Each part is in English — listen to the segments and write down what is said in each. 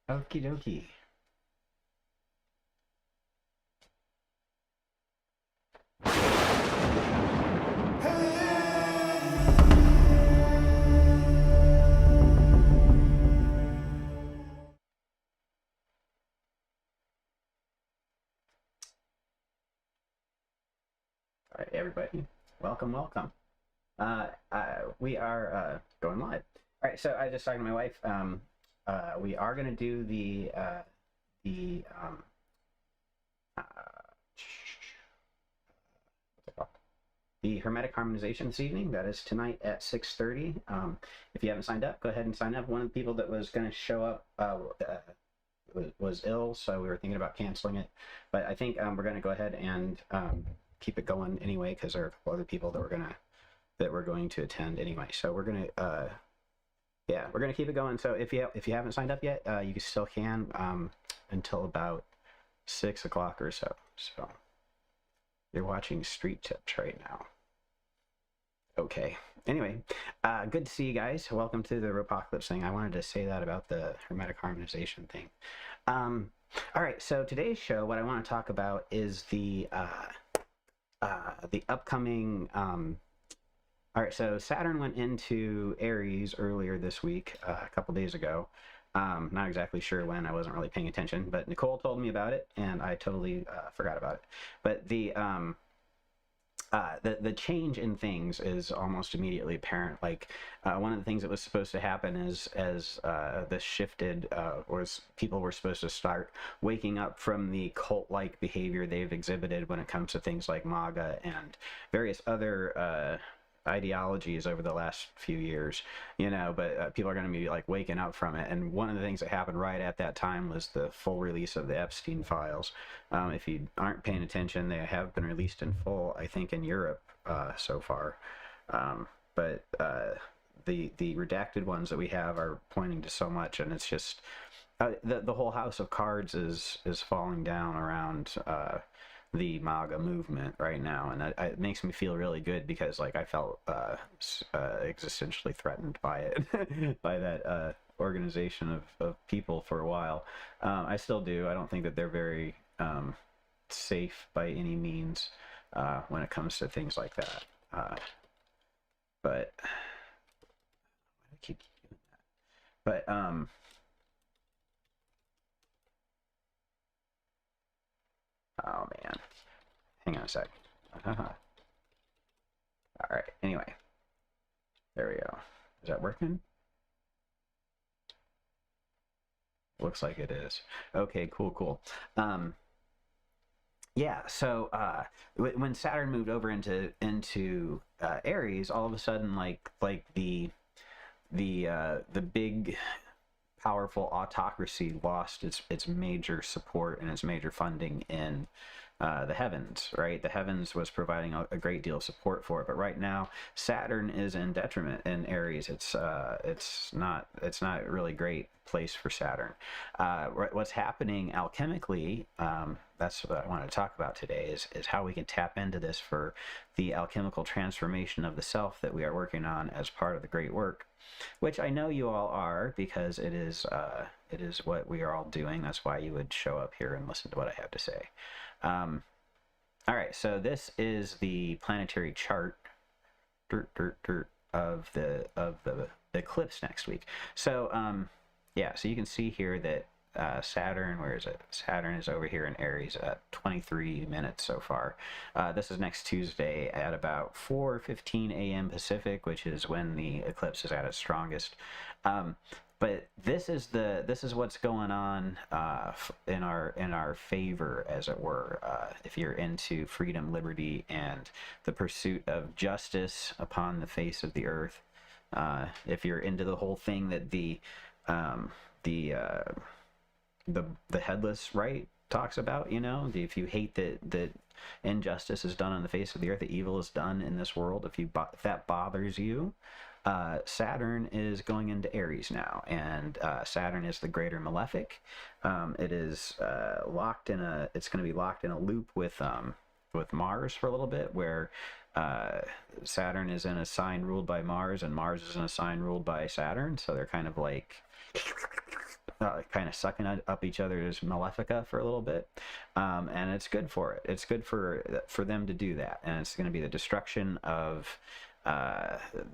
Okie dokie. All right, everybody. Welcome, welcome. We are going live. All right, so I just talked to my wife. We are going to do the uh, what's it called? The Hermetic Harmonization this evening. That is tonight at 6:30. If you haven't signed up, go ahead and sign up. One of the people that was going to show up was ill, so we were thinking about canceling it. But I think we're going to go ahead and keep it going anyway, because there are a couple other people that we're going to attend anyway. So we're gonna we're gonna keep it going. So if you haven't signed up yet, you still can until about 6 o'clock or so. So you're watching Street Tips right now. Okay. Anyway, good to see you guys. Welcome to the Apocalypse thing. I wanted to say that about the Hermetic Harmonization thing. All right. So today's show, what I want to talk about is the upcoming. All right, so Saturn went into Aries earlier this week, a couple days ago. Not exactly sure when. I wasn't really paying attention, but Nicole told me about it, and I totally forgot about it. But the change in things is almost immediately apparent. Like one of the things that was supposed to happen is as this shifted, was people were supposed to start waking up from the cult-like behavior they've exhibited when it comes to things like MAGA and various other ideologies over the last few years, but people are going to be like waking up from it. And one of the things that happened right at that time was the full release of the Epstein files. If you aren't paying attention, they have been released in full, I think, in Europe so far. But the redacted ones that we have are pointing to so much, and it's just the whole house of cards is falling down around the MAGA movement right now, and it makes me feel really good, because like I felt existentially threatened by it by that organization of people for a while. I still do. I don't think that they're very safe by any means when it comes to things like that. But I keep doing that. But oh man, hang on a sec. All right. Anyway, there we go. Is that working? Looks like it is. Okay, cool. Yeah. So when Saturn moved over into Aries, all of a sudden, like the big powerful autocracy lost its major support and its major funding in the heavens, right? The heavens was providing a great deal of support for it, but right now Saturn is in detriment in Aries. It's not a really great place for Saturn. What's happening alchemically, that's what I want to talk about today, is how we can tap into this for the alchemical transformation of the self that we are working on as part of the great work, which I know you all are, because it is what we are all doing. That's why you would show up here and listen to what I have to say. All right, so this is the planetary chart of the eclipse next week. So yeah, so you can see here that Saturn, where is it? Saturn is over here in Aries at 23 minutes so far. This is next Tuesday at about 4:15 a.m. Pacific, which is when the eclipse is at its strongest. But this is what's going on in our favor, as it were. If you're into freedom, liberty, and the pursuit of justice upon the face of the earth, if you're into the whole thing that the headless right talks about, if you hate that injustice is done on the face of the earth, that evil is done in this world, if that bothers you, Saturn is going into Aries now, and Saturn is the greater malefic. It is locked in it's going to be locked in a loop with Mars for a little bit, where Saturn is in a sign ruled by Mars, and Mars is in a sign ruled by Saturn, so they're kind of like kind of sucking up each other's malefica for a little bit, and it's good for it. It's good for them to do that, and it's going to be the destruction of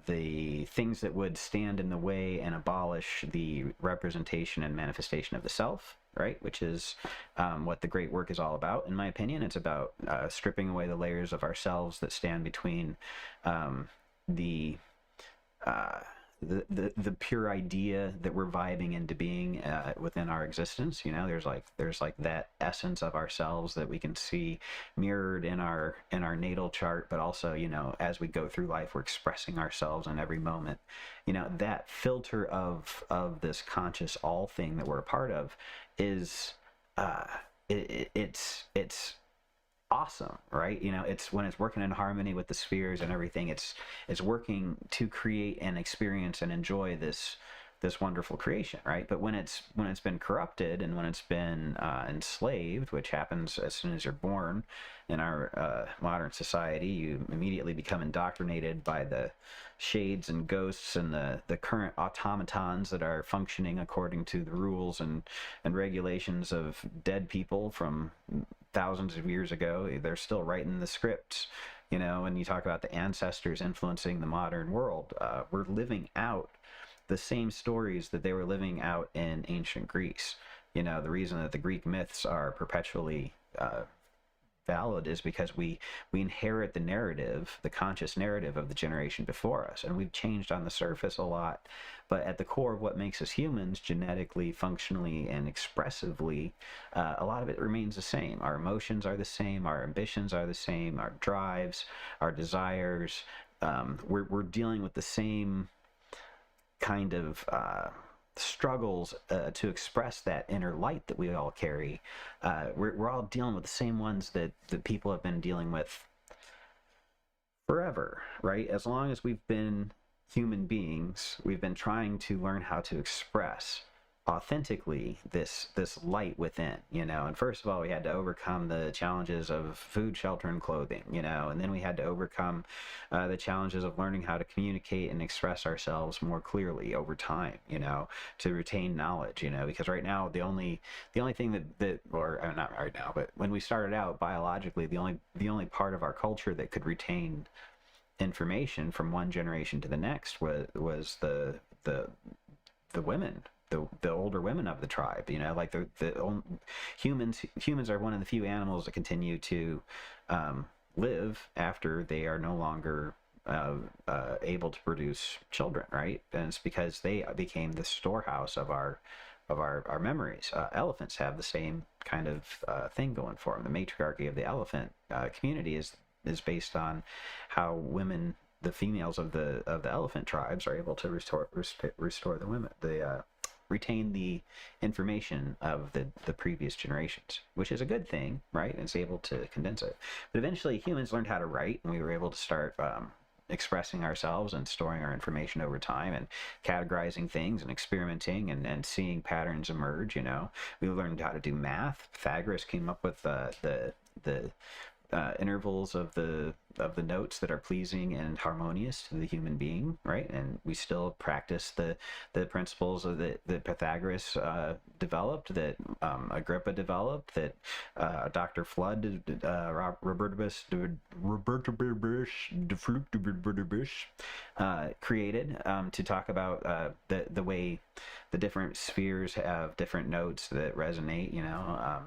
the things that would stand in the way and abolish the representation and manifestation of the self, right? Which is what the great work is all about, in my opinion. It's about stripping away the layers of ourselves that stand between the the pure idea that we're vibing into being within our existence. You know, there's like that essence of ourselves that we can see mirrored in our natal chart, but also, you know, as we go through life, we're expressing ourselves in every moment. You know, that filter of this conscious all thing that we're a part of is it's awesome, right? You know, it's when it's working in harmony with the spheres and everything, it's working to create and experience and enjoy this wonderful creation, right? But when it's been corrupted and when it's been enslaved, which happens as soon as you're born in our modern society, you immediately become indoctrinated by the shades and ghosts and the current automatons that are functioning according to the rules and regulations of dead people from thousands of years ago. They're still writing the scripts. You know, when you talk about the ancestors influencing the modern world, we're living out the same stories that they were living out in ancient Greece. You know, the reason that the Greek myths are perpetually valid is because we inherit the narrative, the conscious narrative of the generation before us, and we've changed on the surface a lot, but at the core of what makes us humans, genetically, functionally, and expressively, a lot of it remains the same. Our emotions are the same, our ambitions are the same, our drives, our desires. We're dealing with the same kind of struggles to express that inner light that we all carry. We're all dealing with the same ones that people have been dealing with forever, right? As long as we've been human beings, we've been trying to learn how to express authentically this light within, you know. And first of all, we had to overcome the challenges of food, shelter, and clothing, you know, and then we had to overcome the challenges of learning how to communicate and express ourselves more clearly over time, you know, to retain knowledge, you know, because right now the only thing that or not right now, but when we started out biologically, the only part of our culture that could retain information from one generation to the next was the women, the older women of the tribe. You know, like humans are one of the few animals that continue to live after they are no longer able to produce children, right? And it's because they became the storehouse of our memories. Elephants have the same kind of thing going for them. The matriarchy of the elephant community is based on how women, the females of the elephant tribes, are able to restore the women, retain the information of the previous generations, which is a good thing, right? It's able to condense it. But eventually humans learned how to write, and we were able to start expressing ourselves and storing our information over time and categorizing things and experimenting and seeing patterns emerge. You know, we learned how to do math. Pythagoras came up with the intervals of the notes that are pleasing and harmonious to the human being, right? And we still practice the principles of that Pythagoras developed, that Agrippa developed, that Dr. Flood, created to talk about the way the different spheres have different notes that resonate, you know.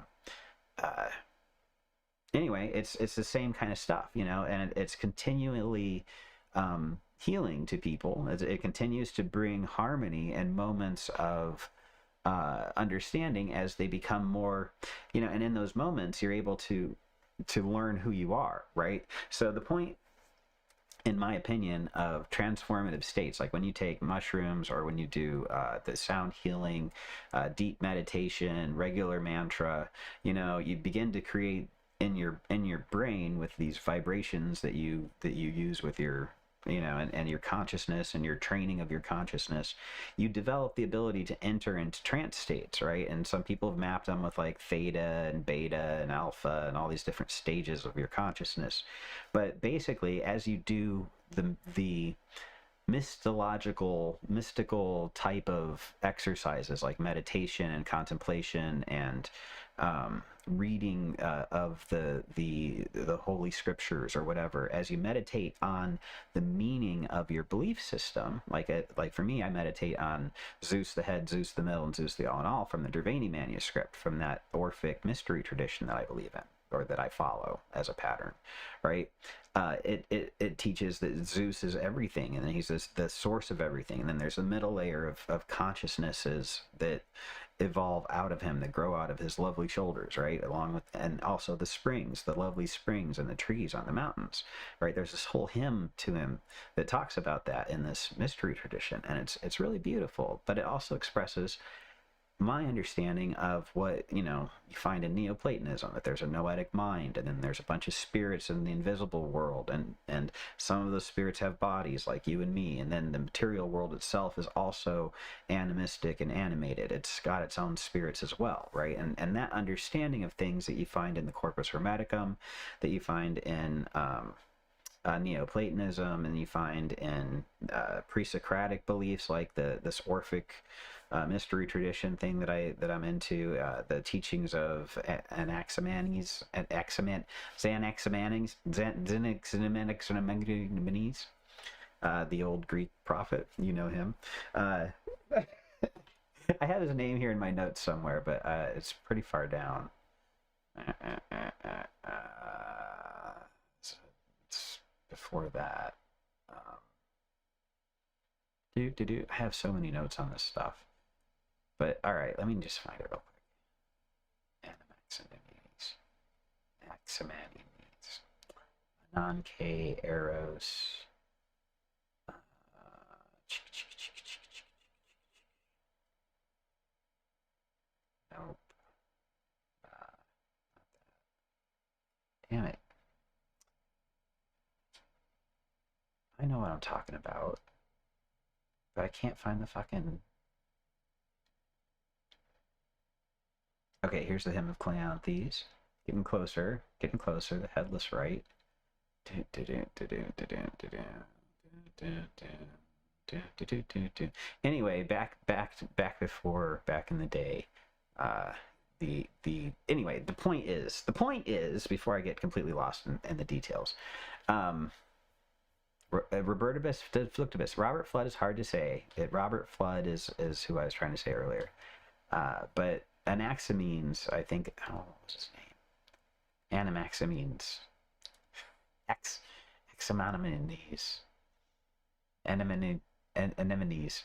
Anyway, it's the same kind of stuff, you know, and it's continually healing to people. It continues to bring harmony and moments of understanding as they become more, you know, and in those moments you're able to learn who you are, right? So the point, in my opinion, of transformative states, like when you take mushrooms or when you do the sound healing, deep meditation, regular mantra, you know, you begin to create in your brain with these vibrations that you use with your, you know, and your consciousness and your training of your consciousness, you develop the ability to enter into trance states, right? And some people have mapped them with like theta and beta and alpha and all these different stages of your consciousness. But basically, as you do the mystical type of exercises like meditation and contemplation and reading of the holy scriptures or whatever. As you meditate on the meaning of your belief system, like for me, I meditate on Zeus the head, Zeus the middle, and Zeus the all in all from the Derveni manuscript, from that Orphic mystery tradition that I believe in, or that I follow as a pattern, right? It teaches that Zeus is everything, and then he's the source of everything, and then there's a middle layer of consciousnesses that evolve out of him, that grow out of his lovely shoulders, right? Along with, and also the springs, the lovely springs and the trees on the mountains, right? There's this whole hymn to him that talks about that in this mystery tradition, and it's really beautiful, but it also expresses my understanding of what, you find in Neoplatonism, that there's a noetic mind, and then there's a bunch of spirits in the invisible world, and some of those spirits have bodies like you and me, and then the material world itself is also animistic and animated. It's got its own spirits as well, right? And that understanding of things that you find in the Corpus Hermeticum, that you find in Neoplatonism, and you find in pre-Socratic beliefs like this Orphic mystery tradition thing that I'm into, the teachings of Anaximenes, Xanaximenes, the old Greek prophet. You know him. I have his name here in my notes somewhere, but it's pretty far down. It's before that. I have so many notes on this stuff. But all right, let me just find it real quick. Anaximenes, non-K Eros. Nope. Damn it. I know what I'm talking about, but I can't find the fucking... Okay, here's the hymn of Cleanthes. Getting closer, the headless right. Anyway, back in the day, anyway, the point is, before I get completely lost in the details, Robertibus Fluctibus. Robert Flood is hard to say. Robert Flood is who I was trying to say earlier. But Anaximenes, I think, what was his name? Anaximenes. Anemones.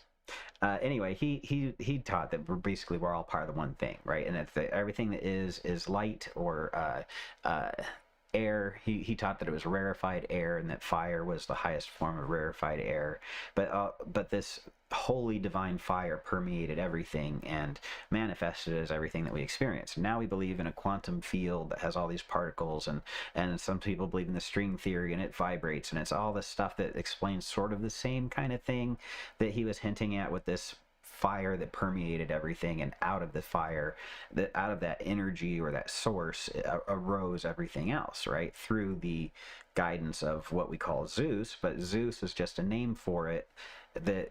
Anyway, he taught that we're all part of the one thing, right? And that everything that is light or air. He taught that it was rarefied air, and that fire was the highest form of rarefied air. But this holy divine fire permeated everything and manifested as everything that we experience. Now we believe in a quantum field that has all these particles, and some people believe in the string theory, and it vibrates, and it's all this stuff that explains sort of the same kind of thing that he was hinting at with this fire that permeated everything, and out of the fire, out of that energy or that source, arose everything else, right? Through the guidance of what we call Zeus, but Zeus is just a name for it that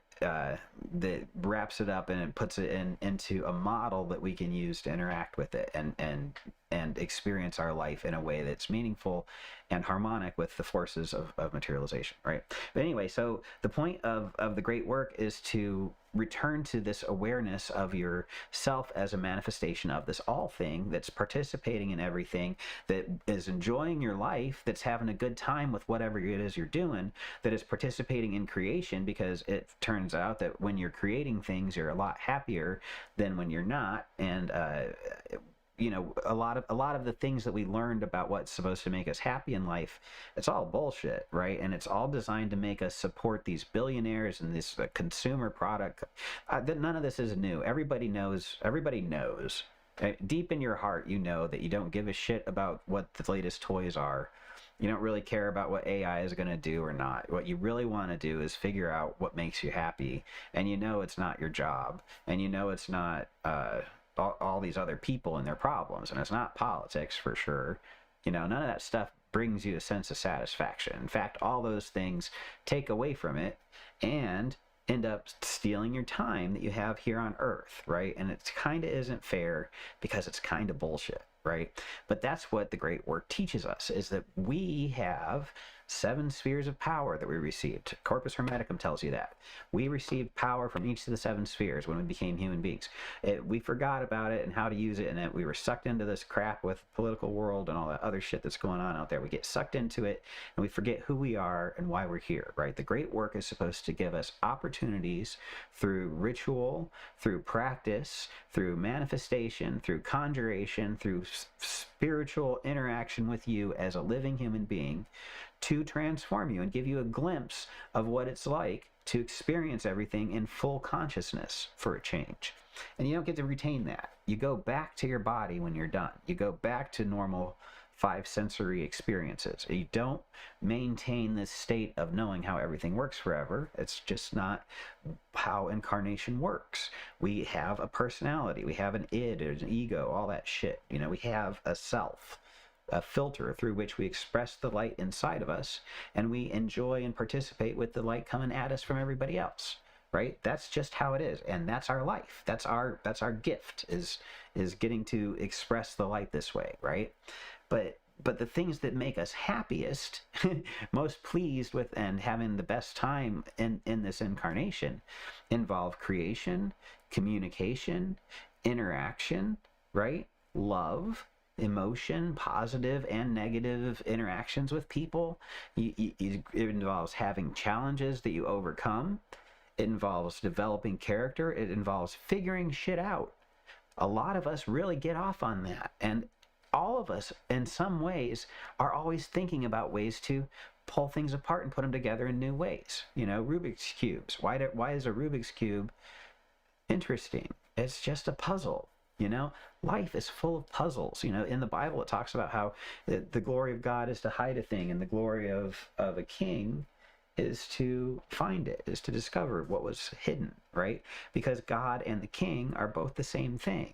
wraps it up and it puts it into a model that we can use to interact with it and experience our life in a way that's meaningful and harmonic with the forces of materialization, right? But anyway, so the point of the great work is to return to this awareness of yourself as a manifestation of this all thing that's participating in everything, that is enjoying your life, that's having a good time with whatever it is you're doing, that is participating in creation, because it turns out that when you're creating things, you're a lot happier than when you're not. And a lot of the things that we learned about what's supposed to make us happy in life, it's all bullshit, right? And it's all designed to make us support these billionaires and this consumer product. None of this is new. Everybody knows. Deep in your heart, you know that you don't give a shit about what the latest toys are. You don't really care about what AI is going to do or not. What you really want to do is figure out what makes you happy. And it's not your job. And it's not all these other people and their problems. And it's not politics, for sure. None of that stuff brings you a sense of satisfaction. In fact, all those things take away from it and end up stealing your time that you have here on Earth, right? And it kind of isn't fair because it's kind of bullshit, right? But that's what the great work teaches us, is that we have 7 spheres of power that we received. Corpus Hermeticum tells you that. We received power from each of the 7 spheres when we became human beings. We forgot about it and how to use it, and that we were sucked into this crap with the political world and all that other shit that's going on out there. We get sucked into it, and we forget who we are and why we're here, right? The great work is supposed to give us opportunities through ritual, through practice, through manifestation, through conjuration, through spiritual interaction with you as a living human being, to transform you and give you a glimpse of what it's like to experience everything in full consciousness for a change. And you don't get to retain that. You go back to your body when you're done. You go back to normal 5 sensory experiences. You don't maintain this state of knowing how everything works forever. It's just not how incarnation works. We have a personality. We have an id, an ego, all that shit. You know, we have a self, a filter through which we express the light inside of us, and we enjoy and participate with the light coming at us from everybody else, right? That's just how it is, and that's our life. That's our gift, is getting to express the light this way, right? But the things that make us happiest, most pleased with, and having the best time in this incarnation involve creation, communication, interaction, right? Love, emotion, positive and negative interactions with people. It involves having challenges that you overcome. It involves developing character. It involves figuring shit out. A lot of us really get off on that. And all of us, in some ways, are always thinking about ways to pull things apart and put them together in new ways. You know, Rubik's Cubes. Why is a Rubik's Cube interesting? It's just a puzzle. You know, life is full of puzzles. You know, in the Bible, it talks about how the glory of God is to hide a thing, and the glory of a king is to find it, is to discover what was hidden, right? Because God and the king are both the same thing,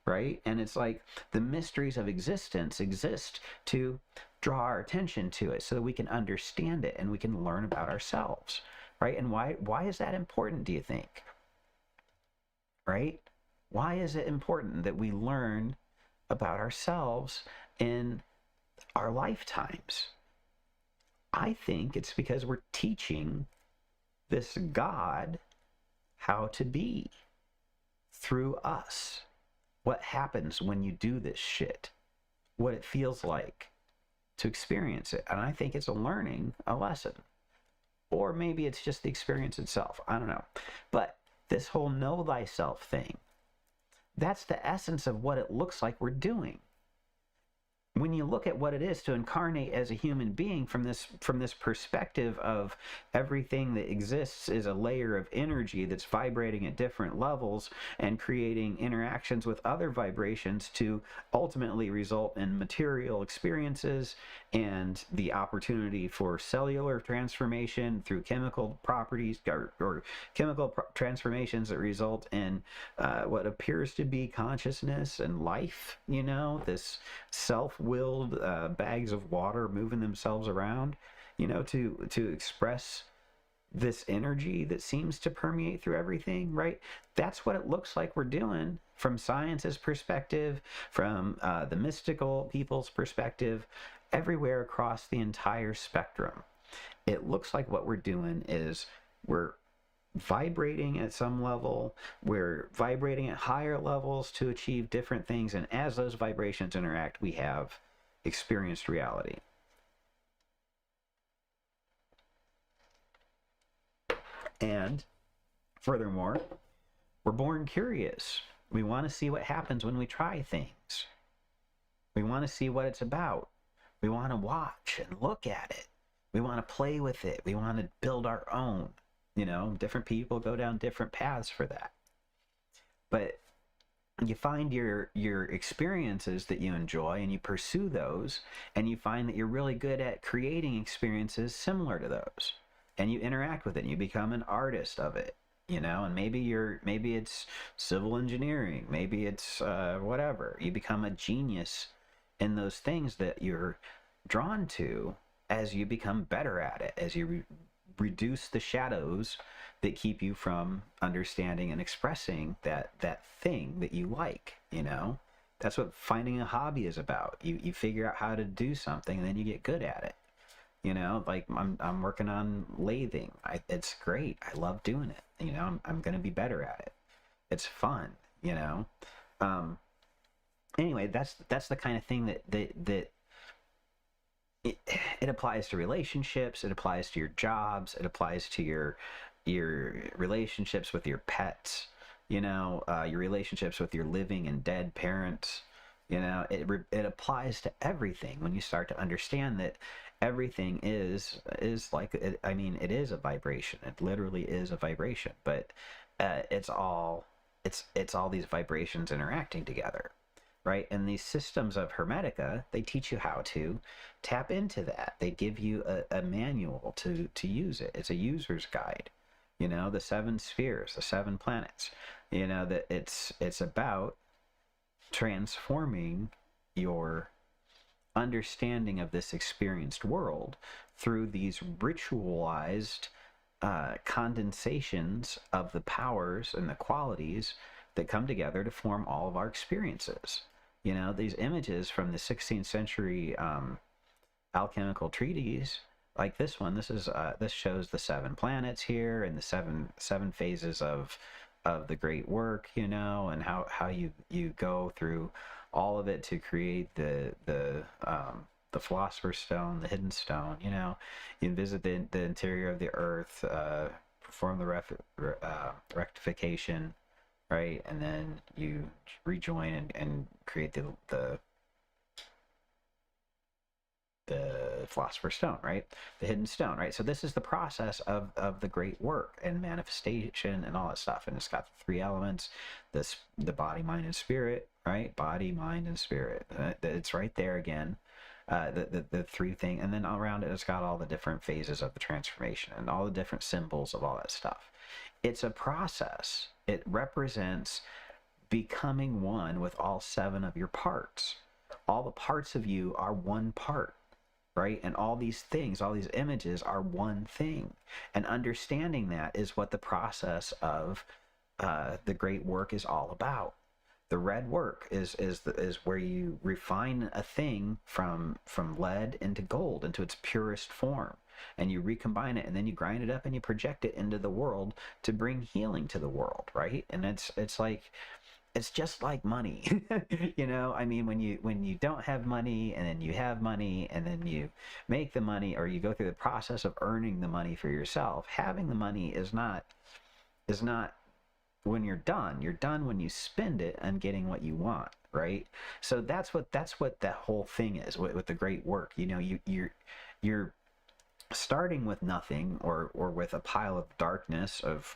right? And it's like the mysteries of existence exist to draw our attention to it so that we can understand it and we can learn about ourselves, right? And why is that important, do you think? Right? Why is it important that we learn about ourselves in our lifetimes? I think it's because we're teaching this God how to be through us. What happens when you do this shit? What it feels like to experience it. And I think it's learning a lesson. Or maybe it's just the experience itself. I don't know. But this whole know thyself thing, that's the essence of what it looks like we're doing. When you look at what it is to incarnate as a human being from this perspective of everything that exists is a layer of energy that's vibrating at different levels and creating interactions with other vibrations to ultimately result in material experiences and the opportunity for cellular transformation through chemical properties or chemical transformations that result in what appears to be consciousness and life, you know, this self-willed bags of water moving themselves around, you know, to express this energy that seems to permeate through everything, right? That's what it looks like we're doing from science's perspective, from the mystical people's perspective, everywhere across the entire spectrum. It looks like what we're doing is we're vibrating at some level, we're vibrating at higher levels to achieve different things, and as those vibrations interact, we have experienced reality. And furthermore, we're born curious. We want to see what happens when we try things. We want to see what it's about. We want to watch and look at it. We want to play with it. We want to build our own. You know, different people go down different paths for that. But you find your experiences that you enjoy and you pursue those, and you find that you're really good at creating experiences similar to those. And you interact with it and you become an artist of it, you know, and maybe it's civil engineering, maybe it's whatever. You become a genius in those things that you're drawn to as you become better at it, as you reduce the shadows that keep you from understanding and expressing that thing that you like, you know? That's what finding a hobby is about. You figure out how to do something, and then you get good at it. You know, like I'm working on lathing. It's great. I love doing it. You know, I'm going to be better at it. It's fun, you know? Anyway, that's the kind of thing that it applies to relationships, it applies to your jobs, it applies to your relationships with your pets, you know, your relationships with your living and dead parents. You know, it applies to everything when you start to understand that everything is like it, I mean, it is a vibration. It literally is a vibration, but it's all these vibrations interacting together, right? And these systems of Hermetica, they teach you how to tap into that. They give you a manual to use it. It's a user's guide. You know, the 7 spheres, the 7 planets. You know, that it's about transforming your understanding of this experienced world through these ritualized condensations of the powers and the qualities that come together to form all of our experiences. You know, these images from the 16th century alchemical treatise, like this one, this shows the 7 planets here and the seven phases of the great work, you know, and how you go through all of it to create the philosopher's stone, the hidden stone. You know, you visit the interior of the earth, perform the rectification, right, and then you rejoin and create the philosopher's stone, right? The hidden stone, right? So this is the process of the great work and manifestation and all that stuff. And it's got the 3 elements, the body, mind, and spirit, right? Body, mind, and spirit. It's right there again. The 3 thing, and then around it, it's got all the different phases of the transformation and all the different symbols of all that stuff. It's a process. It represents becoming one with all 7 of your parts. All the parts of you are one part, right? And all these things, all these images are one thing. And understanding that is what the process of the great work is all about. The red work is where you refine a thing from lead into gold, into its purest form, and you recombine it, and then you grind it up and you project it into the world to bring healing to the world, right? And it's like, it's just like money. You know, I mean, when you don't have money and then you have money and then you make the money, or you go through the process of earning the money for yourself, having the money is not when you're done when you spend it on getting what you want, right? So that's what that whole thing is with the great work. You know, you're starting with nothing, or with a pile of darkness, of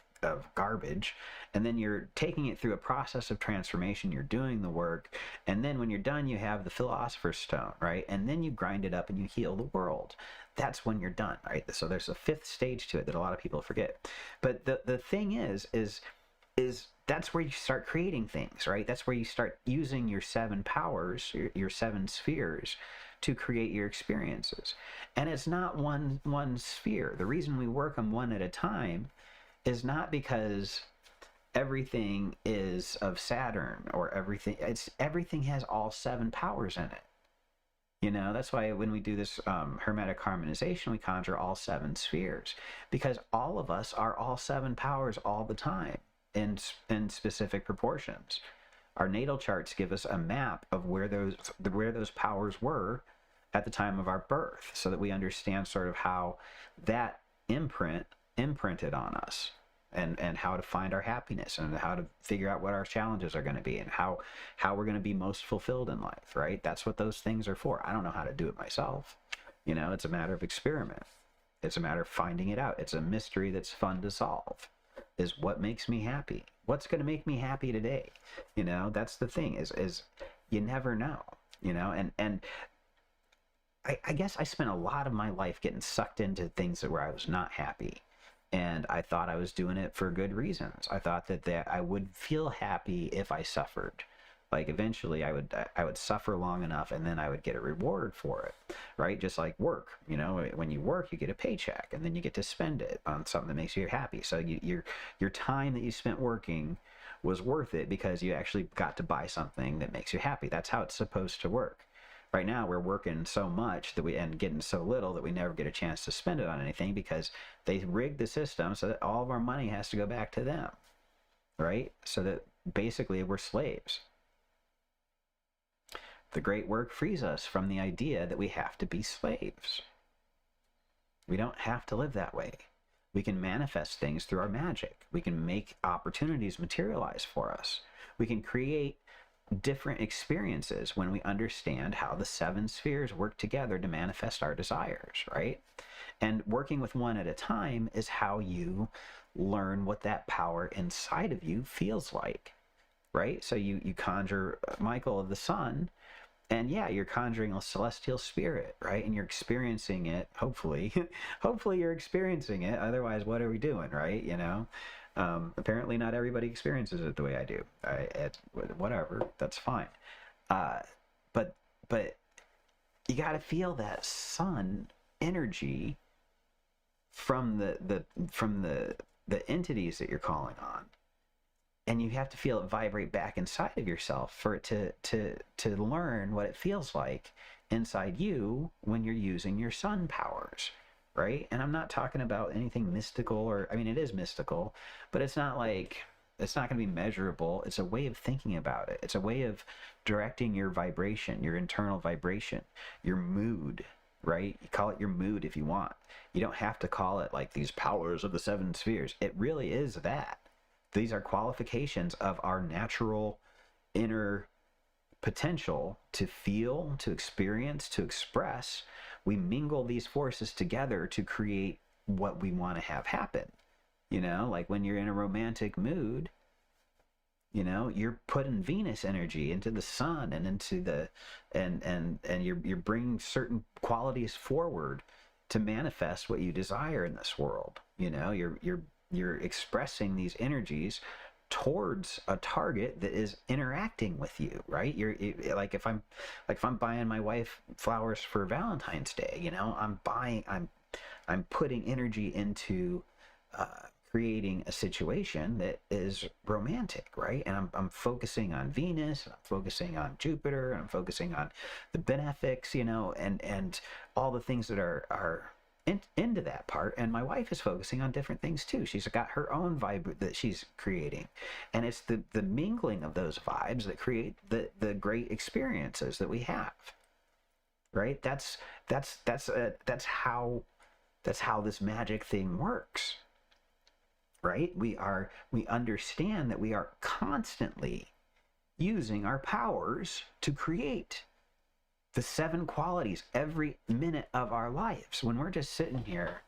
garbage, and then you're taking it through a process of transformation. You're doing the work, and then when you're done, you have the philosopher's stone, right? And then you grind it up and you heal the world. That's when you're done, right? So there's a 5th stage to it that a lot of people forget. But the thing is that's where you start creating things, right? That's where you start using your 7 powers, your 7 spheres, to create your experiences. And it's not one sphere. The reason we work them one at a time is not because everything is of Saturn, or everything has all 7 powers in it. You know, that's why when we do this hermetic harmonization, we conjure all 7 spheres, because all of us are all 7 powers all the time in specific proportions. Our natal charts give us a map of where those powers were at the time of our birth, so that we understand sort of how that imprinted on us, and how to find our happiness, and how to figure out what our challenges are going to be, and how we're going to be most fulfilled in life, right? That's what those things are for. I don't know how to do it myself. You know, it's a matter of experiment. It's a matter of finding it out. It's a mystery that's fun to solve. Is what makes me happy? What's going to make me happy today? You know, that's the thing, is you never know, you know, and I guess I spent a lot of my life getting sucked into things where I was not happy. And I thought I was doing it for good reasons. I thought that I would feel happy if I suffered, Like eventually I would suffer long enough, and then I would get a reward for it, right? Just like work, you know, when you work, you get a paycheck, and then you get to spend it on something that makes you happy. So your time that you spent working was worth it because you actually got to buy something that makes you happy. That's how it's supposed to work. Right now, we're working so much that and getting so little that we never get a chance to spend it on anything because they rigged the system so that all of our money has to go back to them, right? So that basically we're slaves. The great work frees us from the idea that we have to be slaves. We don't have to live that way. We can manifest things through our magic. We can make opportunities materialize for us. We can create different experiences when we understand how the 7 spheres work together to manifest our desires, right? And working with one at a time is how you learn what that power inside of you feels like, right? So you conjure Michael of the sun, and yeah, you're conjuring a celestial spirit, right? And you're experiencing it, hopefully. Hopefully you're experiencing it. Otherwise, what are we doing, right? You know? Apparently not everybody experiences it the way I do. Whatever, that's fine. But you got to feel that sun energy from the entities that you're calling on. And you have to feel it vibrate back inside of yourself for it to learn what it feels like inside you when you're using your sun powers, right? And I'm not talking about anything mystical, or I mean, it is mystical, but it's not like, it's not going to be measurable. It's a way of thinking about it. It's a way of directing your vibration, your internal vibration, your mood, right? You call it your mood if you want. You don't have to call it like these powers of the 7 spheres. It really is that. These are qualifications of our natural inner potential to feel, to experience, to express. We mingle these forces together to create what we want to have happen. You know, like when you're in a romantic mood, you know, you're putting Venus energy into the sun and into the and you're bringing certain qualities forward to manifest what you desire in this world. You know, you're expressing these energies towards a target that is interacting with you, right? Like if I'm buying my wife flowers for Valentine's Day, you know, I'm putting energy into creating a situation that is romantic, right? And I'm focusing on Venus, and I'm focusing on Jupiter, and I'm focusing on the benefics, you know, and all the things that are into that part. And my wife is focusing on different things too. She's got her own vibe that she's creating, and it's the mingling of those vibes that create the great experiences that we have, right? That's how this magic thing works, right? We understand that we are constantly using our powers to create the 7 qualities every minute of our lives. When we're just sitting here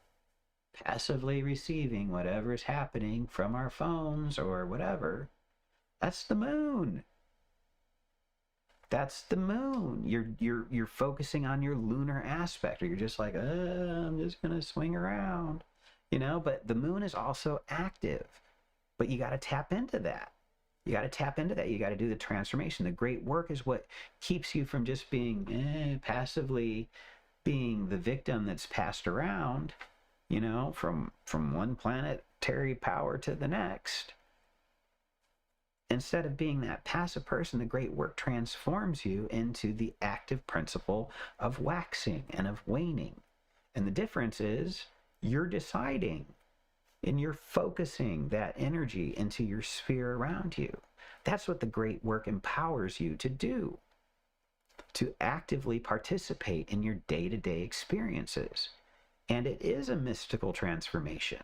passively receiving whatever is happening from our phones or whatever, that's the moon. That's the moon. You're focusing on your lunar aspect, or you're just like, I'm just gonna swing around, you know. But the moon is also active, but you got to tap into that. You got to tap into that. You got to do the transformation. The great work is what keeps you from just being passively being the victim that's passed around, you know, from one planetary power to the next. Instead of being that passive person, the great work transforms you into the active principle of waxing and of waning. And the difference is you're deciding, and you're focusing that energy into your sphere around you. That's what the great work empowers you to do, to actively participate in your day-to-day experiences. And it is a mystical transformation,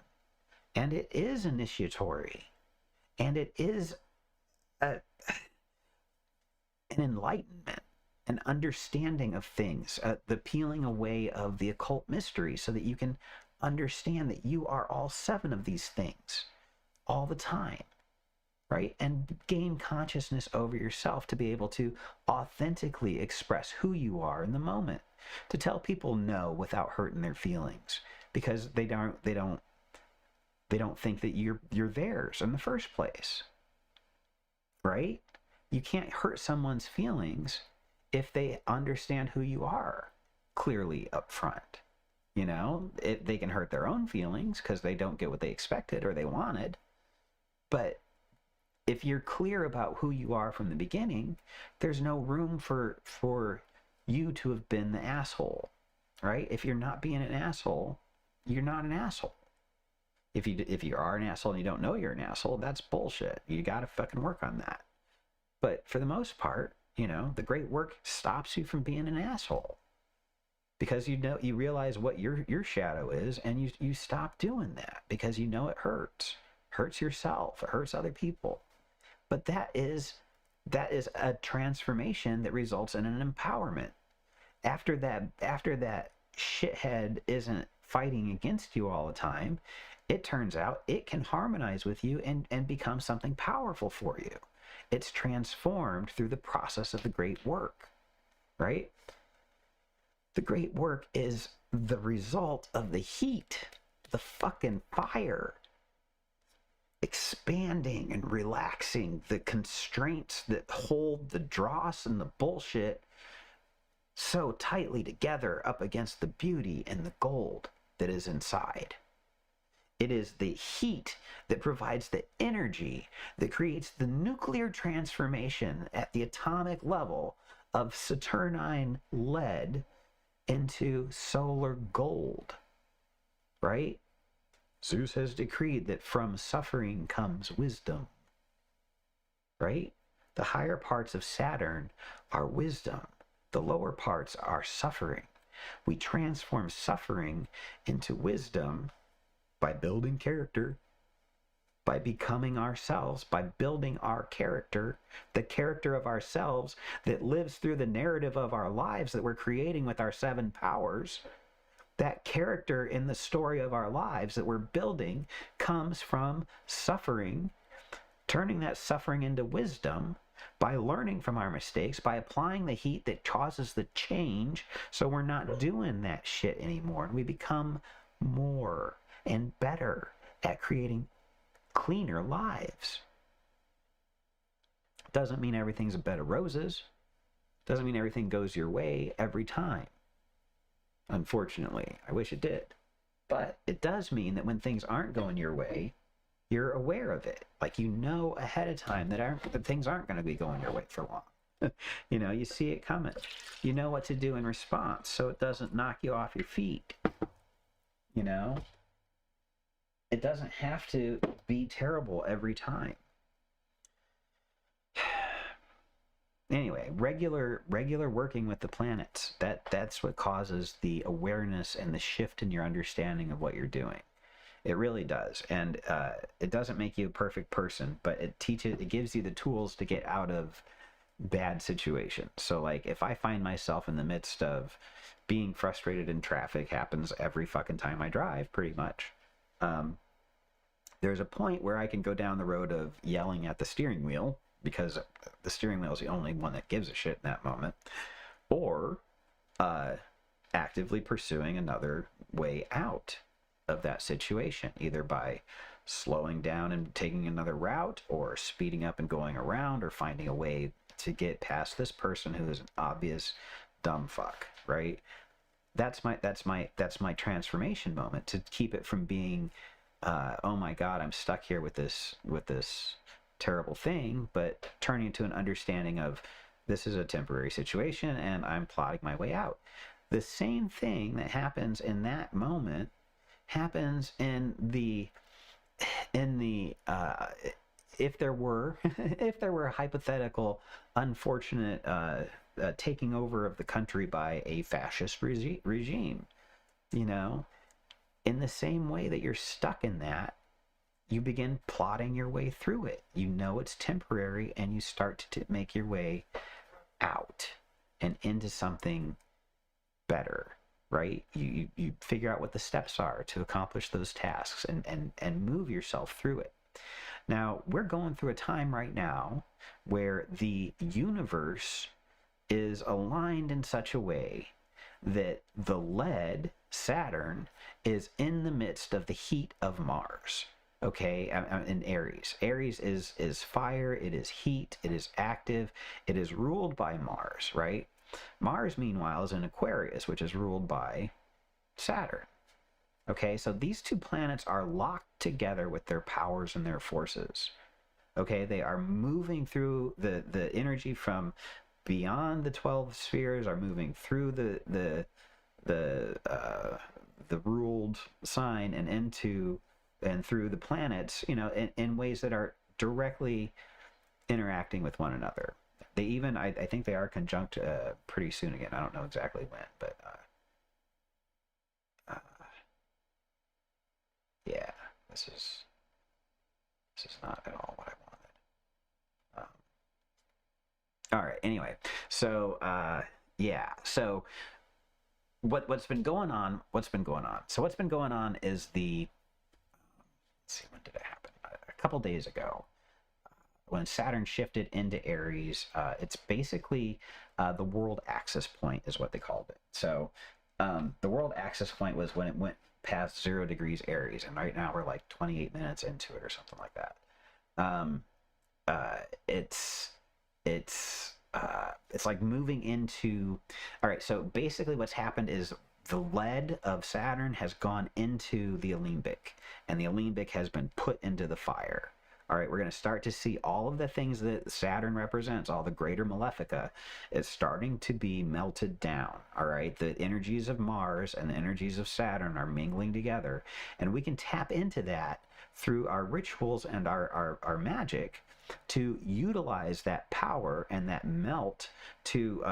and it is initiatory, and it is an enlightenment, an understanding of things, the peeling away of the occult mystery so that you can understand that you are all 7 of these things all the time, right? And gain consciousness over yourself to be able to authentically express who you are in the moment, to tell people no without hurting their feelings, because they don't think that you're theirs in the first place, right? You can't hurt someone's feelings if they understand who you are clearly up front. You know, they can hurt their own feelings because they don't get what they expected or they wanted. But if you're clear about who you are from the beginning, there's no room for you to have been the asshole, right? If you're not being an asshole, you're not an asshole. If you are an asshole and you don't know you're an asshole, that's bullshit. You got to fucking work on that. But for the most part, you know, the great work stops you from being an asshole. Because you realize what your shadow is, and you stop doing that because you know it hurts. Hurts yourself, it hurts other people. But that is a transformation that results in an empowerment. After that shithead isn't fighting against you all the time, it turns out it can harmonize with you and become something powerful for you. It's transformed through the process of the great work, right? The great work is the result of the heat, the fucking fire, expanding and relaxing the constraints that hold the dross and the bullshit so tightly together up against the beauty and the gold that is inside. It is the heat that provides the energy that creates the nuclear transformation at the atomic level of Saturnine lead into solar gold, right? Zeus has decreed that from suffering comes wisdom, right? The higher parts of Saturn are wisdom. The lower parts are suffering. We transform suffering into wisdom by building character, by becoming ourselves, by building our character, the character of ourselves that lives through the narrative of our lives that we're creating with our 7 powers. That character in the story of our lives that we're building comes from suffering, turning that suffering into wisdom by learning from our mistakes, by applying the heat that causes the change so we're not doing that shit anymore. And we become more and better at creating cleaner lives. Doesn't mean everything's a bed of roses. Doesn't mean everything goes your way every time. Unfortunately, I wish it did. But it does mean that when things aren't going your way, you're aware of it. Like, you know ahead of time that things aren't going to be going your way for long. You know, you see it coming. You know what to do in response so it doesn't knock you off your feet. You know? It doesn't have to be terrible every time. Anyway, regular working with the planets, that's what causes the awareness and the shift in your understanding of what you're doing. It really does. And it doesn't make you a perfect person, but it gives you the tools to get out of bad situations. So like, if I find myself in the midst of being frustrated in traffic, happens every fucking time I drive, pretty much. There's a point where I can go down the road of yelling at the steering wheel, because the steering wheel is the only one that gives a shit in that moment, or actively pursuing another way out of that situation, either by slowing down and taking another route, or speeding up and going around, or finding a way to get past this person who is an obvious dumb fuck, right? That's my transformation moment, to keep it from being oh my god, I'm stuck here with this terrible thing, but turning into an understanding of, this is a temporary situation and I'm plotting my way out. The same thing that happens in that moment happens in the if there were a hypothetical unfortunate taking over of the country by a fascist regime, you know, in the same way that you're stuck in that, you begin plotting your way through it. You know it's temporary, and you start to make your way out and into something better, right? You figure out what the steps are to accomplish those tasks and move yourself through it. Now, we're going through a time right now where the universe is aligned in such a way that the lead, Saturn, is in the midst of the heat of Mars. okay, in Aries. Aries is fire, it is heat, it is active, it is ruled by Mars, right? Mars, meanwhile, is in Aquarius, which is ruled by Saturn. Okay, so these two planets are locked together with their powers and their forces. Okay, they are moving through the energy from beyond the 12 spheres, are moving through the ruled sign and into and through the planets, you know, in ways that are directly interacting with one another. They even, I think they are conjunct pretty soon again. I don't know exactly when, but yeah, this is not at all what I wanted. All right. Anyway, so yeah, so what's been going on? What's been going on? So what's been going on is let's see, when did it happen? A couple days ago, when Saturn shifted into Aries. It's basically the world axis point is what they called it. So the world axis point was when it went past 0 degrees Aries, and right now we're like 28 minutes into it or something like that. It's like moving into. All right, so basically what's happened is the lead of Saturn has gone into the alembic, and the alembic has been put into the fire. All right, we're going to start to see all of the things that Saturn represents, all the greater malefica, is starting to be melted down. All right, the energies of Mars and the energies of Saturn are mingling together, and we can tap into that through our rituals and our magic to utilize that power and that melt to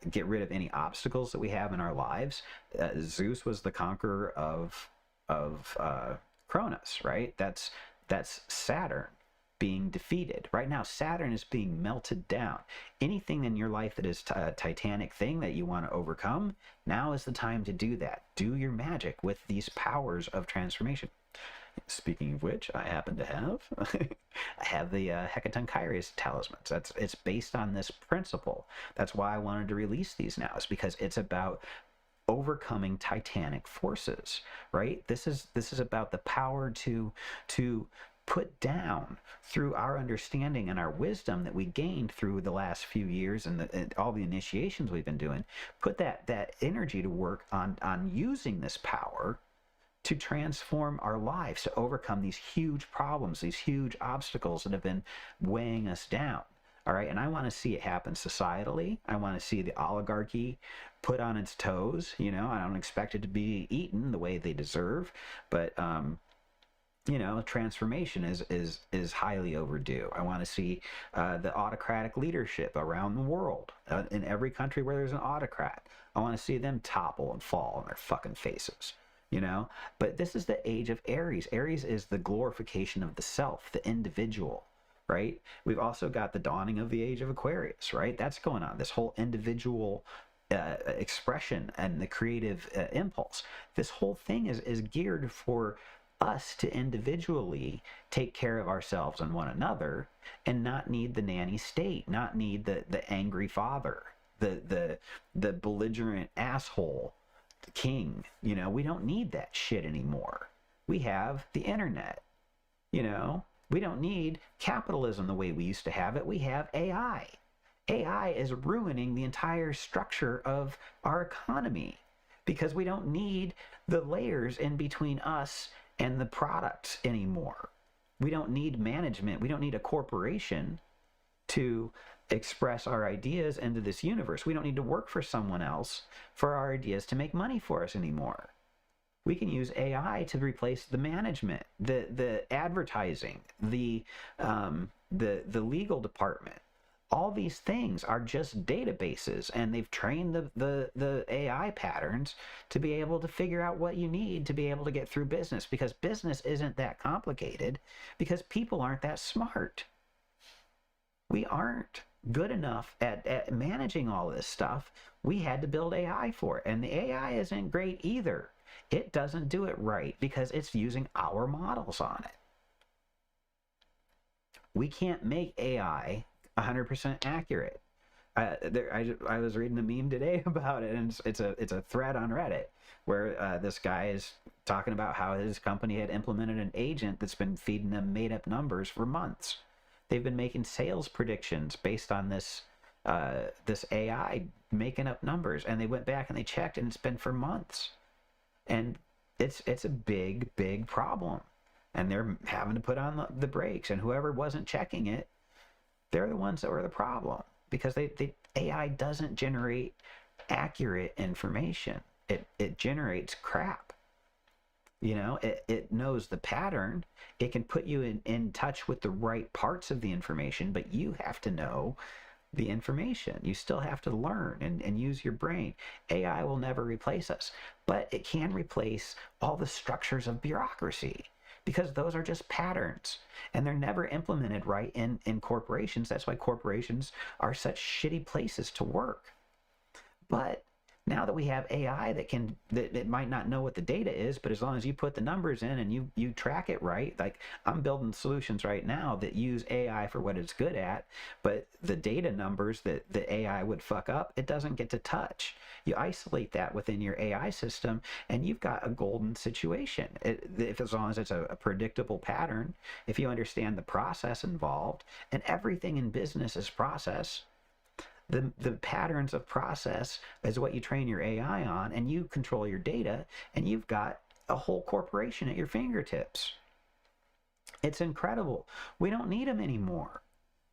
get rid of any obstacles that we have in our lives. Zeus was the conqueror of Cronus, right? That's Saturn being defeated. Right now, Saturn is being melted down. Anything in your life that is a titanic thing that you want to overcome, now is the time to do that. Do your magic with these powers of transformation. Speaking of which, I happen to have I have the Hecaton Kyries talismans. It's based on this principle. That's why I wanted to release these now, is because it's about overcoming titanic forces, right? This is about the power to put down through our understanding and our wisdom that we gained through the last few years and all the initiations we've been doing. Put that energy to work on using this power to transform our lives, to overcome these huge problems, these huge obstacles that have been weighing us down. All right, and I want to see it happen societally. I want to see the oligarchy put on its toes. You know, I don't expect it to be eaten the way they deserve, but you know, transformation is highly overdue. I want to see the autocratic leadership around the world, in every country where there's an autocrat. I want to see them topple and fall on their fucking faces. You know, but this is the age of Aries. Aries is the glorification of the self, the individual, right? We've also got the dawning of the age of Aquarius, right? That's going on. This whole individual expression and the creative impulse. This whole thing is geared for us to individually take care of ourselves and one another, and not need the nanny state, not need the angry father, the belligerent asshole king. You know, we don't need that shit anymore. We have the internet. You know, we don't need capitalism the way we used to have it. We have AI. AI is ruining the entire structure of our economy because we don't need the layers in between us and the products anymore. We don't need management. We don't need a corporation to express our ideas into this universe. We don't need to work for someone else for our ideas to make money for us anymore. We can use AI to replace the management, the advertising, the legal department. All these things are just databases, and they've trained the AI patterns to be able to figure out what you need to be able to get through business, because business isn't that complicated, because people aren't that smart. We aren't good enough at managing all this stuff. We had to build AI for it, and the AI isn't great either. It doesn't do it right because it's using our models on it. We can't make AI 100% accurate. I was reading a meme today about it, and it's a thread on Reddit where this guy is talking about how his company had implemented an agent that's been feeding them made-up numbers for months. They've been making sales predictions based on this this AI making up numbers, and they went back and they checked, and it's been for months, and it's a big problem, and they're having to put on the brakes, and whoever wasn't checking it, they're the ones that were the problem, because AI doesn't generate accurate information. It generates crap. You know, it knows the pattern. It can put you in touch with the right parts of the information, but you have to know the information. You still have to learn and use your brain. AI will never replace us, but it can replace all the structures of bureaucracy, because those are just patterns, and they're never implemented right in corporations. That's why corporations are such shitty places to work. But now that we have AI that it might not know what the data is, but as long as you put the numbers in and you track it right, like I'm building solutions right now that use AI for what it's good at, but the data numbers that the AI would fuck up, it doesn't get to touch. You isolate that within your AI system, and you've got a golden situation. If as long as it's a predictable pattern, if you understand the process involved, and everything in business is process. The patterns of process is what you train your AI on, and you control your data, and you've got a whole corporation at your fingertips. It's incredible. We don't need them anymore.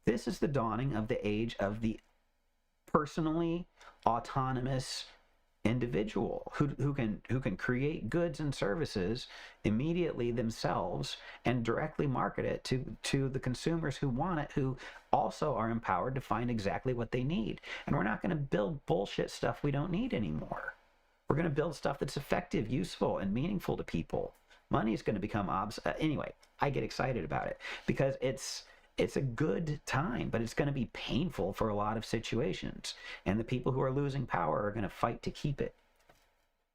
This is the dawning of the age of the personally autonomous individual who can create goods and services immediately themselves and directly market it to the consumers who want it, who also are empowered to find exactly what they need. And we're not going to build bullshit stuff we don't need anymore. We're going to build stuff that's effective, useful, and meaningful to people. Money is going to become obsolete. Anyway, I get excited about it because it's a good time, but it's going to be painful for a lot of situations. And the people who are losing power are going to fight to keep it.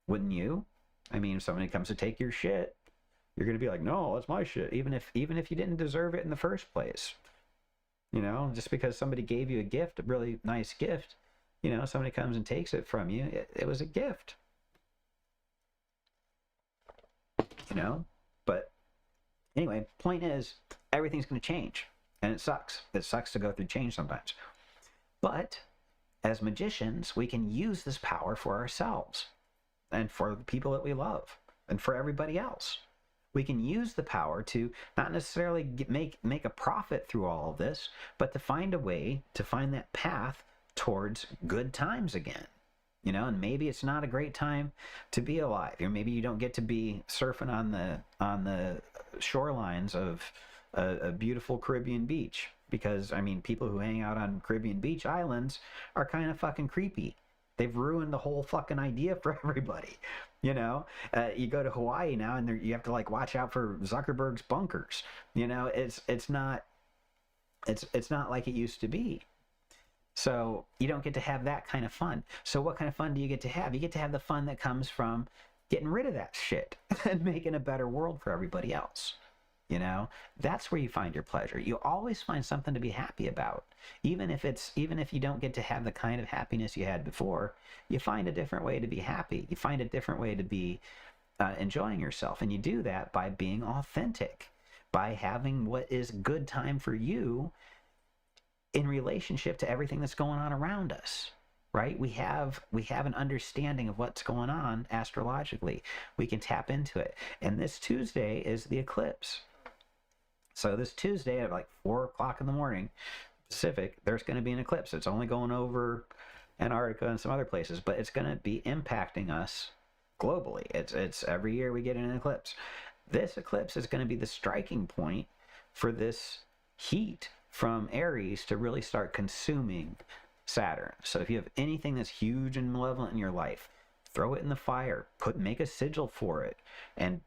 Wouldn't you? I mean, if somebody comes to take your shit, you're going to be like, no, that's my shit, even if you didn't deserve it in the first place. You know, just because somebody gave you a gift, a really nice gift, you know, somebody comes and takes it from you, it was a gift. You know? But anyway, point is, everything's going to change. And it sucks. It sucks to go through change sometimes. But as magicians, we can use this power for ourselves and for the people that we love and for everybody else. We can use the power to not necessarily make a profit through all of this, but to find a way to find that path towards good times again. You know, and maybe it's not a great time to be alive. Or maybe you don't get to be surfing on the shorelines of a beautiful Caribbean beach, because I mean, people who hang out on Caribbean beach islands are kind of fucking creepy. They've ruined the whole fucking idea for everybody. You know, you go to Hawaii now, and you have to like watch out for Zuckerberg's bunkers. You know, it's not like it used to be. So you don't get to have that kind of fun. So what kind of fun do you get to have? You get to have the fun that comes from getting rid of that shit and making a better world for everybody else. You know, that's where you find your pleasure. You always find something to be happy about. Even if you don't get to have the kind of happiness you had before, you find a different way to be happy. You find a different way to be enjoying yourself. And you do that by being authentic, by having what is good time for you in relationship to everything that's going on around us. Right? We have an understanding of what's going on astrologically. We can tap into it. And this Tuesday is the eclipse. So this Tuesday at like 4 o'clock in the morning Pacific, there's going to be an eclipse. It's only going over Antarctica and some other places, but it's going to be impacting us globally. It's every year we get an eclipse. This eclipse is going to be the striking point for this heat from Aries to really start consuming Saturn. So if you have anything that's huge and malevolent in your life, throw it in the fire. Make a sigil for it, and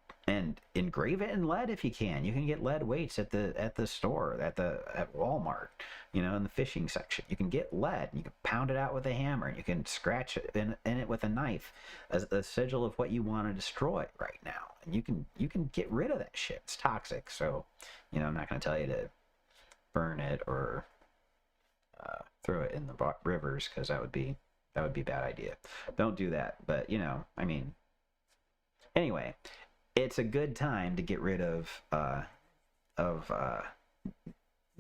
engrave it in lead if you can. You can get lead weights at the store, at Walmart, you know, in the fishing section. You can get lead. You can pound it out with a hammer, and you can scratch it in it with a knife as a sigil of what you want to destroy right now. And you can get rid of that shit. It's toxic, so you know, I'm not going to tell you to burn it or throw it in the rivers, because that would be a bad idea. Don't do that. But you know, I mean, anyway, it's a good time to get rid of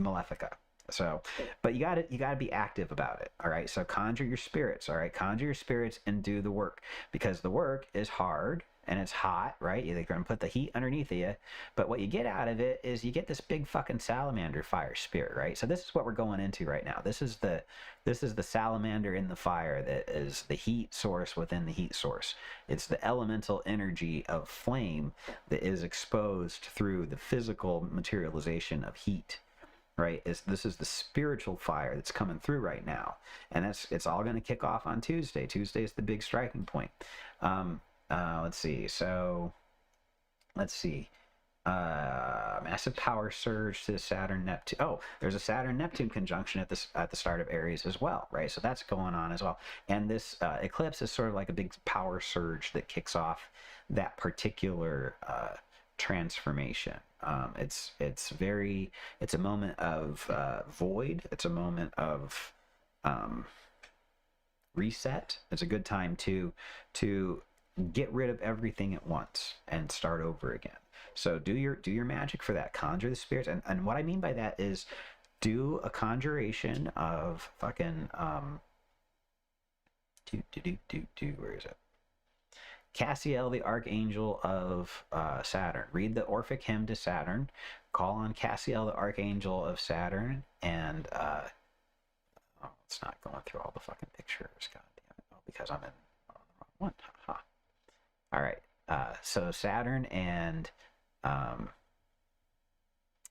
Malefica. So, but you gotta be active about it. All right. So conjure your spirits. All right. Conjure your spirits and do the work, because the work is hard and it's hot, right? They're going to put the heat underneath you. But what you get out of it is you get this big fucking salamander fire spirit, right? So this is what we're going into right now. This is the salamander in the fire that is the heat source within the heat source. It's the elemental energy of flame that is exposed through the physical materialization of heat. Right, this is the spiritual fire that's coming through right now, and it's all going to kick off on Tuesday. Tuesday is the big striking point. Let's see. So, let's see. Massive power surge to Saturn Neptune. Oh, there's a Saturn Neptune conjunction at the start of Aries as well, right? So that's going on as well. And this eclipse is sort of like a big power surge that kicks off that particular transformation. It's a moment of void. It's a moment of reset. It's a good time to get rid of everything at once and start over again. So do your magic for that. Conjure the spirits, and what I mean by that is do a conjuration of fucking where is it? Cassiel, the Archangel of Saturn. Read the Orphic Hymn to Saturn. Call on Cassiel, the Archangel of Saturn, and it's not going through all the fucking pictures. God damn it! Oh, because I'm in the wrong one. Ha. All right. So Saturn and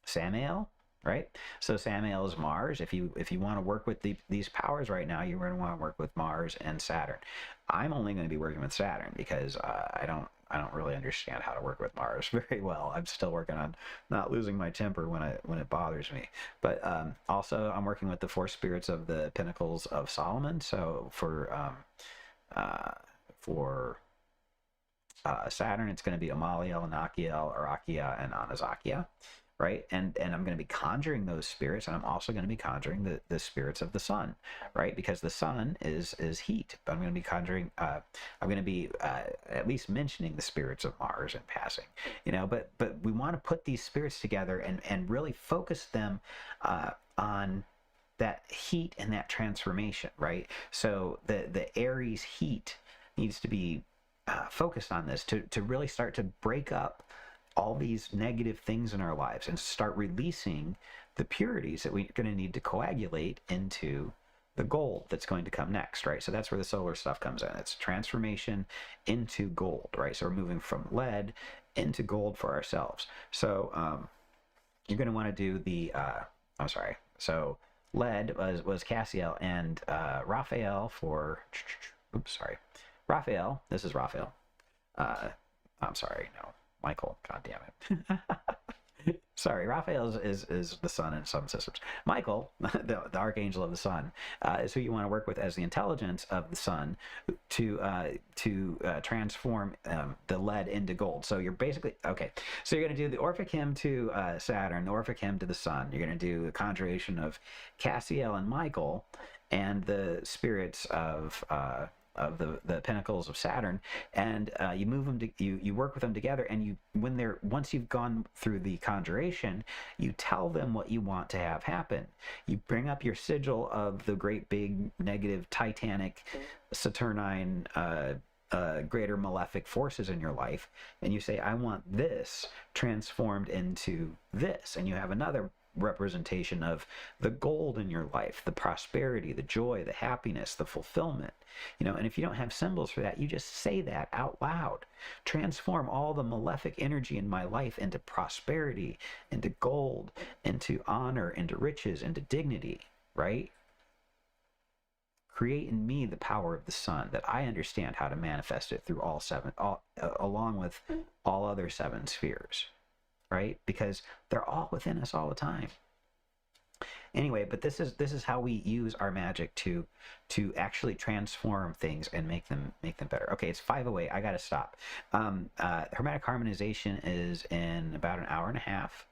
Samael, right? So Samael is Mars. If you want to work with these powers right now, you're going to want to work with Mars and Saturn. I'm only going to be working with Saturn because I don't really understand how to work with Mars very well. I'm still working on not losing my temper when it bothers me. But also I'm working with the 4 spirits of the Pinnacles of Solomon. So for Saturn, it's going to be Amaliel, Anakiel, Arakia, and Anazakia, right? And I'm going to be conjuring those spirits, and I'm also going to be conjuring the spirits of the sun, right? Because the sun is heat. But I'm going to be conjuring. I'm going to be at least mentioning the spirits of Mars in passing, But we want to put these spirits together and really focus them on that heat and that transformation, right? So the Aries heat needs to be focused on this to really start to break up all these negative things in our lives and start releasing the purities that we're going to need to coagulate into the gold that's going to come next, right? So that's where the solar stuff comes in. It's transformation into gold, right? So we're moving from lead into gold for ourselves. So you're going to want to do the so lead was Cassiel, and Raphael for Raphael, this is Raphael. I'm sorry, no, Michael, god damn it. Sorry, Raphael is the sun in some systems. Michael, the Archangel of the Sun, is who you want to work with as the intelligence of the sun to transform the lead into gold. So you're basically, okay, so you're going to do the Orphic Hymn to Saturn, the Orphic Hymn to the sun. You're going to do a conjuration of Cassiel and Michael and the spirits of the pinnacles of Saturn, and you move them you work with them together, and once you've gone through the conjuration, you tell them what you want to have happen. You bring up your sigil of the great big negative Titanic Saturnine greater malefic forces in your life, and you say, I want this transformed into this, and you have another representation of the gold in your life, the prosperity, the joy, the happiness, the fulfillment, and if you don't have symbols for that, you just say that out loud. Transform all the malefic energy in my life into prosperity, into gold, into honor, into riches, into dignity, right? Create in me the power of the sun, that I understand how to manifest it through all 7, along with all other 7 spheres, right? Because they're all within us all the time. Anyway, but this is how we use our magic to actually transform things and make them better. Okay, it's 5:08. I gotta stop. Hermetic harmonization is in about an hour and a half.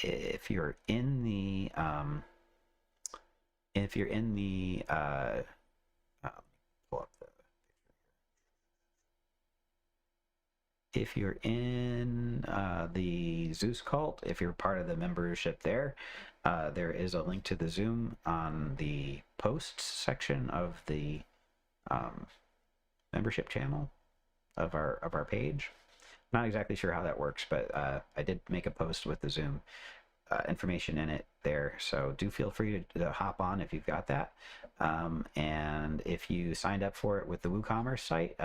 If you're in the pull up the, if you're in the Zeus cult, if you're part of the membership there, there is a link to the Zoom on the posts section of the membership channel of our page. Not exactly sure how that works, but I did make a post with the Zoom information in it there, so do feel free to hop on if you've got that. And if you signed up for it with the WooCommerce site,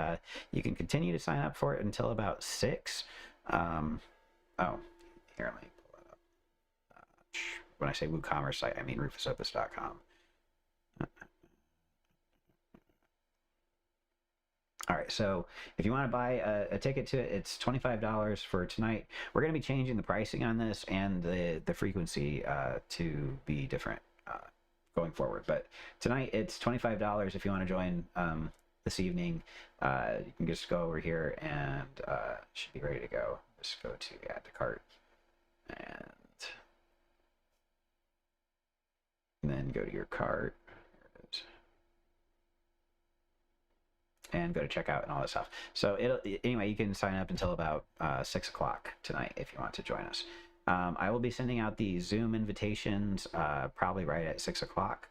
you can continue to sign up for it until about 6. Oh, here, let me pull it up. When I say WooCommerce site, I mean rufusopus.com. All right, so if you want to buy a ticket to it, it's $25 for tonight. We're going to be changing the pricing on this and the frequency to be different going forward. But tonight it's $25 if you want to join this evening. You can just go over here and should be ready to go. Just go to add to cart and then go to your cart. And go to checkout and all that stuff. So anyway, you can sign up until about 6 o'clock tonight if you want to join us. I will be sending out the Zoom invitations probably right at 6 o'clock.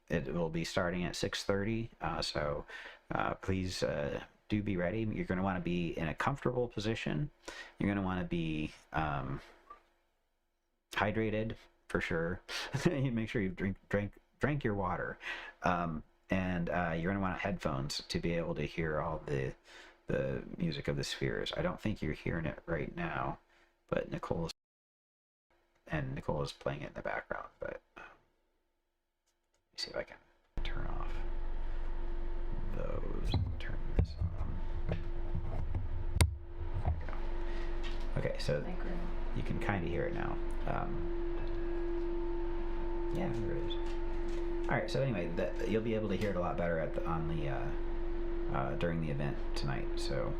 It will be starting at 6:30. So please do be ready. You're going to want to be in a comfortable position. You're going to want to be hydrated for sure. You make sure you drink your water. And you're going to want headphones to be able to hear all the music of the spheres. I don't think you're hearing it right now, but Nicole is playing it in the background. But let me see if I can turn off those. Turn this on. There we go. Okay, so you can kind of hear it now. Yeah, there it is. All right, so anyway, you'll be able to hear it a lot better during the event tonight. So,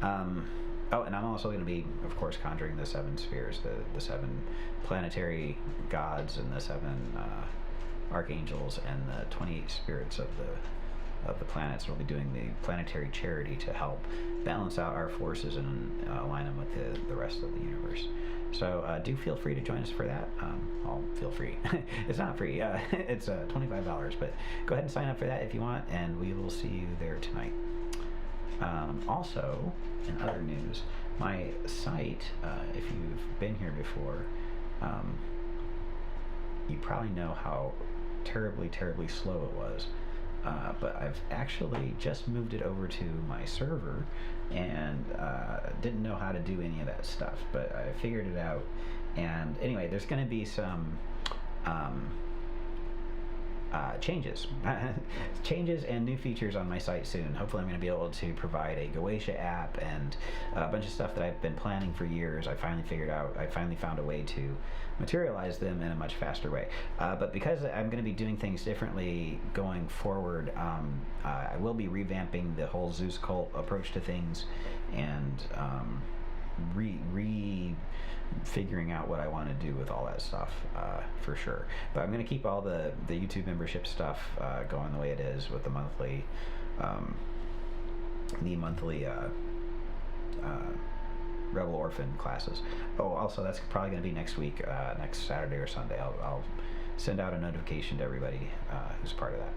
oh, and I'm also going to be, of course, conjuring the 7 spheres, the 7 planetary gods, and the 7 archangels, and the 28 spirits of the planets. We'll be doing the planetary charity to help balance out our forces and align them with the rest of the universe. So do feel free to join us for that. I'll feel free. It's not free. It's $25, but go ahead and sign up for that if you want, and we will see you there tonight. Also, in other news, my site, if you've been here before, you probably know how terribly, terribly slow it was. But I've actually just moved it over to my server and didn't know how to do any of that stuff, but I figured it out. And anyway, there's going to be some changes and new features on my site soon. Hopefully I'm going to be able to provide a Goetia app and a bunch of stuff that I've been planning for years. I finally found a way to materialize them in a much faster way. But because I'm going to be doing things differently going forward, I will be revamping the whole Zeus cult approach to things and figuring out what I want to do with all that stuff for sure. But I'm going to keep all the YouTube membership stuff going the way it is with the monthly Rebel Orphan classes. Oh, also that's probably going to be next week, next Saturday or Sunday. I'll send out a notification to everybody who's part of that.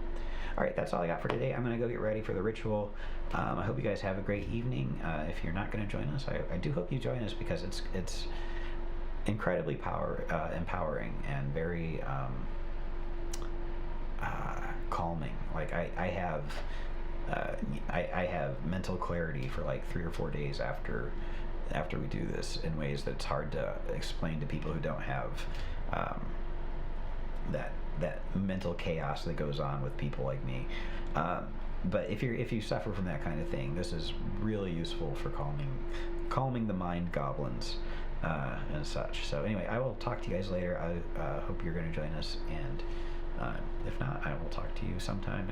All right, that's all I got for today. I'm going to go get ready for the ritual. I hope you guys have a great evening. If you're not going to join us, I do hope you join us, because it's incredibly empowering and very calming. Like I have mental clarity for like 3 or 4 days after we do this in ways that's hard to explain to people who don't have that mental chaos that goes on with people like me. But if you suffer from that kind of thing, this is really useful for calming the mind goblins and such. So anyway, I will talk to you guys later. I hope you're going to join us, and if not, I will talk to you sometime